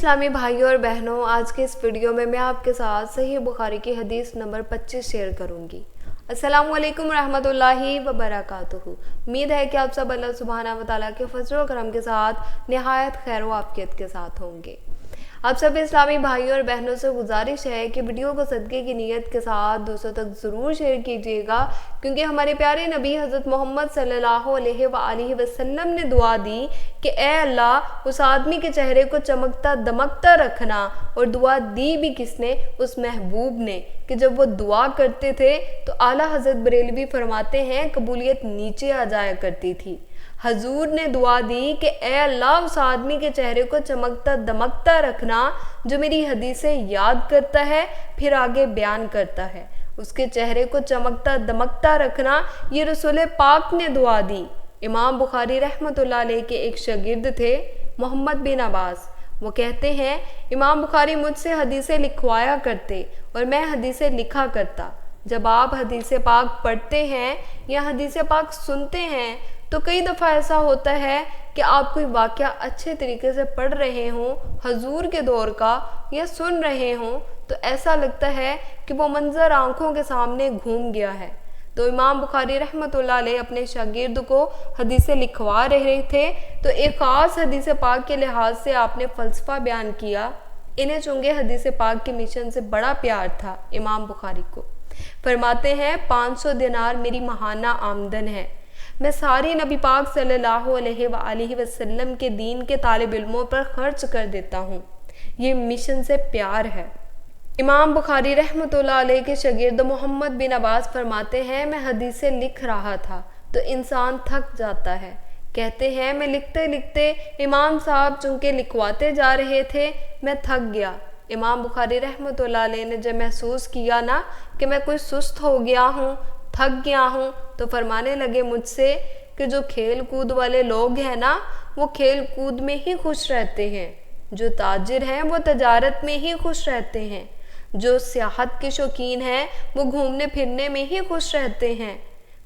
اسلامی بھائیوں اور بہنوں، آج کے اس ویڈیو میں آپ کے ساتھ صحیح بخاری کی حدیث نمبر 25 شیئر کروں گی۔ السلام علیکم ورحمۃ اللہ وبرکاتہ۔ امید ہے کہ آپ سب اللہ سبحانہ وتعالیٰ کے فضل و کرم کے ساتھ نہایت خیر و عافیت کے ساتھ ہوں گے۔ آپ سب اسلامی بھائیوں اور بہنوں سے گزارش ہے کہ ویڈیو کو صدقے کی نیت کے ساتھ دوسروں تک ضرور شیئر کیجیے گا، کیونکہ ہمارے پیارے نبی حضرت محمد صلی اللہ علیہ وآلہ وسلم نے دعا دی کہ اے اللہ اس آدمی کے چہرے کو چمکتا دمکتا رکھنا، اور دعا دی بھی کس نے؟ اس محبوب نے، کہ جب وہ دعا کرتے تھے تو اعلیٰ حضرت بریلوی فرماتے ہیں قبولیت نیچے آ جایا کرتی تھی۔ حضور نے دعا دی کہ اے اللہ اس آدمی کے چہرے کو چمکتا دمکتا رکھنا جو میری حدیثیں یاد کرتا ہے پھر آگے بیان کرتا ہے۔ اس کے چہرے کو چمکتا دمکتا رکھنا، یہ رسول پاک نے دعا دی۔ امام بخاری رحمۃ اللہ علیہ کے ایک شاگرد تھے، محمد بن عباس۔ وہ کہتے ہیں امام بخاری مجھ سے حدیثیں لکھوایا کرتے اور میں حدیثیں لکھا کرتا۔ جب آپ حدیث پاک پڑھتے ہیں یا حدیث پاک سنتے ہیں تو کئی دفعہ ایسا ہوتا ہے کہ آپ کوئی واقعہ اچھے طریقے سے پڑھ رہے ہوں حضور کے دور کا، یا سن رہے ہوں تو ایسا لگتا ہے کہ وہ منظر آنکھوں کے سامنے گھوم گیا ہے۔ تو امام بخاری رحمۃ اللہ علیہ اپنے شاگرد کو حدیثیں لکھوا رہے تھے تو ایک خاص حدیث پاک کے لحاظ سے آپ نے فلسفہ بیان کیا۔ انہیں چونکہ حدیث پاک کے مشن سے بڑا پیار تھا امام بخاری کو۔ فرماتے ہیں 500 دینار میری ماہانہ آمدن ہے، میں ساری نبی پاک صلی اللہ علیہ وآلہ وسلم کے دین کے طالب علموں پر خرچ کر دیتا ہوں، یہ مشن سے پیار ہے۔ امام بخاری رحمۃ اللہ علیہ کے شاگرد محمد بن عباس فرماتے ہیں میں حدیثیں لکھ رہا تھا تو انسان تھک جاتا ہے۔ کہتے ہیں میں لکھتے لکھتے امام صاحب چونکہ لکھواتے جا رہے تھے میں تھک گیا۔ امام بخاری رحمۃ اللہ علیہ نے جب محسوس کیا نا کہ میں کوئی سست ہو گیا ہوں، تھک گیا ہوں، تو فرمانے لگے مجھ سے کہ جو کھیل کود والے لوگ ہیں نا وہ کھیل کود میں ہی خوش رہتے ہیں، جو تاجر ہیں وہ تجارت میں ہی خوش رہتے ہیں، جو سیاحت کے شوقین ہیں وہ گھومنے پھرنے میں ہی خوش رہتے ہیں۔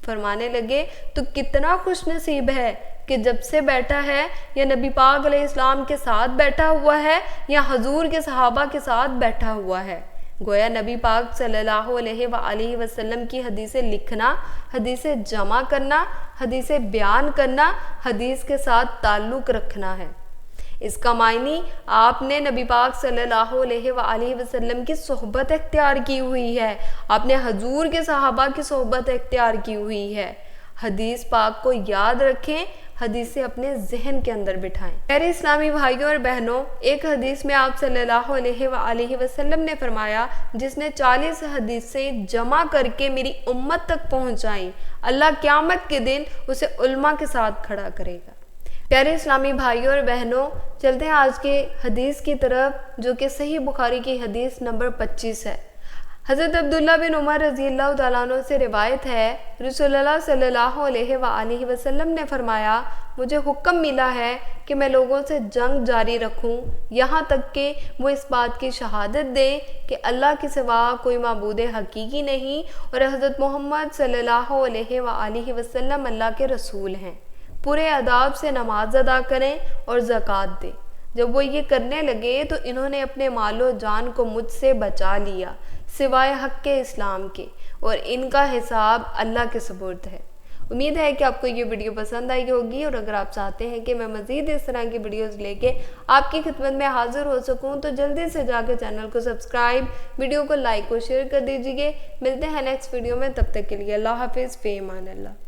فرمانے لگے تو کتنا خوش نصیب ہے کہ جب سے بیٹھا ہے یا نبی پاک علیہ السلام کے ساتھ بیٹھا ہوا ہے یا حضور کے صحابہ کے ساتھ بیٹھا ہوا ہے۔ گویا نبی پاک صلی اللہ علیہ وآلہ وسلم کی حدیثیں لکھنا، حدیثیں جمع کرنا، حدیثیں بیان کرنا، حدیث کے ساتھ تعلق رکھنا ہے۔ اس کا معنی آپ نے نبی پاک صلی اللہ علیہ وآلہ وسلم کی صحبت اختیار کی ہوئی ہے، آپ نے حضور کے صحابہ کی صحبت اختیار کی ہوئی ہے۔ حدیث پاک کو یاد رکھیں، حدیثیں اپنے ذہن کے اندر بٹھائیں۔ میرے اسلامی بھائیوں اور بہنوں، ایک حدیث میں آپ صلی اللہ علیہ وآلہ وسلم نے فرمایا جس نے 40 حدیثیں جمع کر کے میری امت تک پہنچائیں، اللہ قیامت کے دن اسے علماء کے ساتھ کھڑا کرے گا۔ پیارے اسلامی بھائیوں اور بہنوں، چلتے ہیں آج کے حدیث کی طرف جو کہ صحیح بخاری کی حدیث نمبر 25 ہے۔ حضرت عبداللہ بن عمر رضی اللہ تعالیٰ عنہ سے روایت ہے، رسول اللہ صلی اللہ علیہ وآلہ وسلم نے فرمایا مجھے حکم ملا ہے کہ میں لوگوں سے جنگ جاری رکھوں یہاں تک کہ وہ اس بات کی شہادت دیں کہ اللہ کے سوا کوئی معبود حقیقی نہیں اور حضرت محمد صلی اللہ علیہ وآلہ وسلم اللہ کے رسول ہیں۔ پورے آداب سے نماز ادا کریں اور زکوٰۃ دیں۔ جب وہ یہ کرنے لگے تو انہوں نے اپنے مال و جان کو مجھ سے بچا لیا سوائے حق کے اسلام کے، اور ان کا حساب اللہ کے سپرد ہے۔ امید ہے کہ آپ کو یہ ویڈیو پسند آئی ہوگی، اور اگر آپ چاہتے ہیں کہ میں مزید اس طرح کی ویڈیوز لے کے آپ کی خدمت میں حاضر ہو سکوں تو جلدی سے جا کے چینل کو سبسکرائب، ویڈیو کو لائک اور شیئر کر دیجیے۔ ملتے ہیں نیکسٹ ویڈیو میں، تب تک کے لیے اللہ حافظ، فی امان اللہ۔